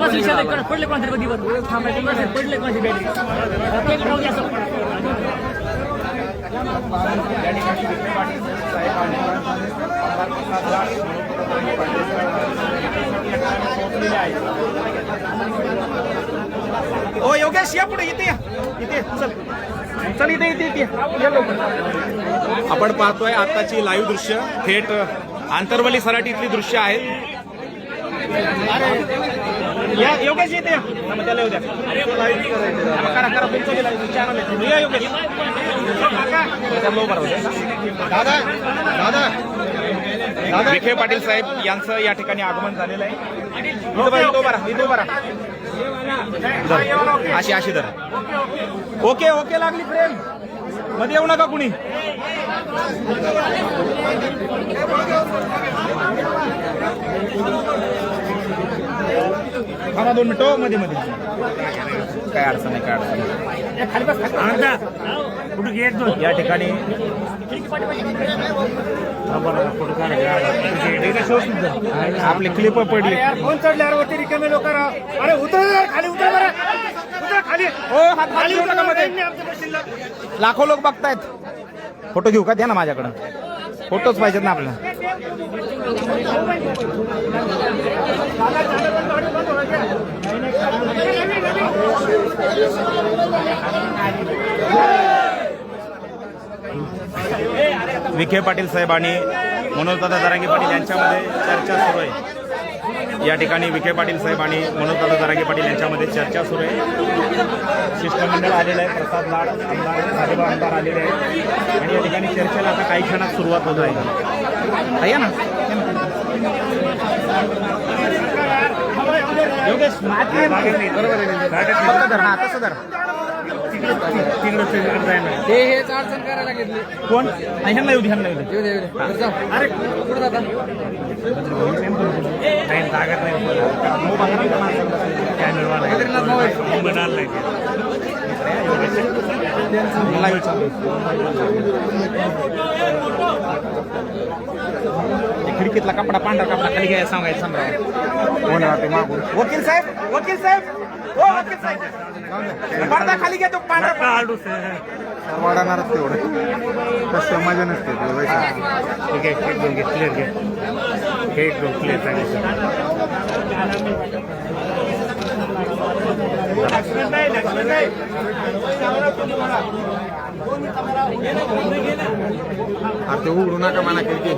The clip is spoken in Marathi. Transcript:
पडले कोणतरी दिवस थांबायचे पडले कोणती बॅटरी ओ योगेश या पुढे इथे इथे चल चल इथे इथे इथे आपण पाहतोय आताची लाईव्ह दृश्य थेट आंतरवली सराटीतली दृश्य आहेत. या योगेश येते त्याला येऊ द्या करा करा तुमचं चॅनल या योगेश दादा दादा दादा विखे पाटील साहेब यांचं या ठिकाणी आगमन झालेलं आहे. इथं बरा अशी अशी धर ओके ओके लागली फ्रेम मध्ये येऊ नका कुणी. थांबा 2 मिनिटं मध्ये मध्ये काय अडचण नाही काय अडचण नाही. या ठिकाणी आपले क्लिप पडली फोन चढल्यावर वरती रिकामे लोक अरे उतर खाली उतर बरं खाली हो खाली लाखो लोक बघतायत. फोटो घेऊ का द्या ना माझ्याकडं फोटोच पाहिजेत ना आपल्याला. विखे पाटील साहेब आणि मनोजदादा जरांगे पाटील यांच्यामध्ये चर्चा सुरू आहे. या ठिकाणी विखे पाटील साहेब आणि मनोजदादा जरांगे पाटील यांच्यामध्ये चर्चा सुरू आहे. शिष्टमंडळ आलेलं आहे. प्रसाद लाड आमदार साहेब आमदार आलेले आहेत आणि या ठिकाणी चर्चेला आता काही क्षणात सुरुवात होत आहे. ना योगेश तसं धर हेच अडचण करायला घेतली कोण ह्यांना येऊ दे ह्यांना येऊ दे. अरे कुठं जाता ताकद नाही खिडकीतला कपडा पांढरा कपडा खाली घ्यायला सांगायचं मागून. वकील साहेब वकील साहेब हो वकील साहेब पडदा खाली घ्या तो पांढरा वाढणारच तेवढं कसं मजा नसते क्लिअर घे क्लिअर अरे ते उघडू नका म्हणा खिडकी.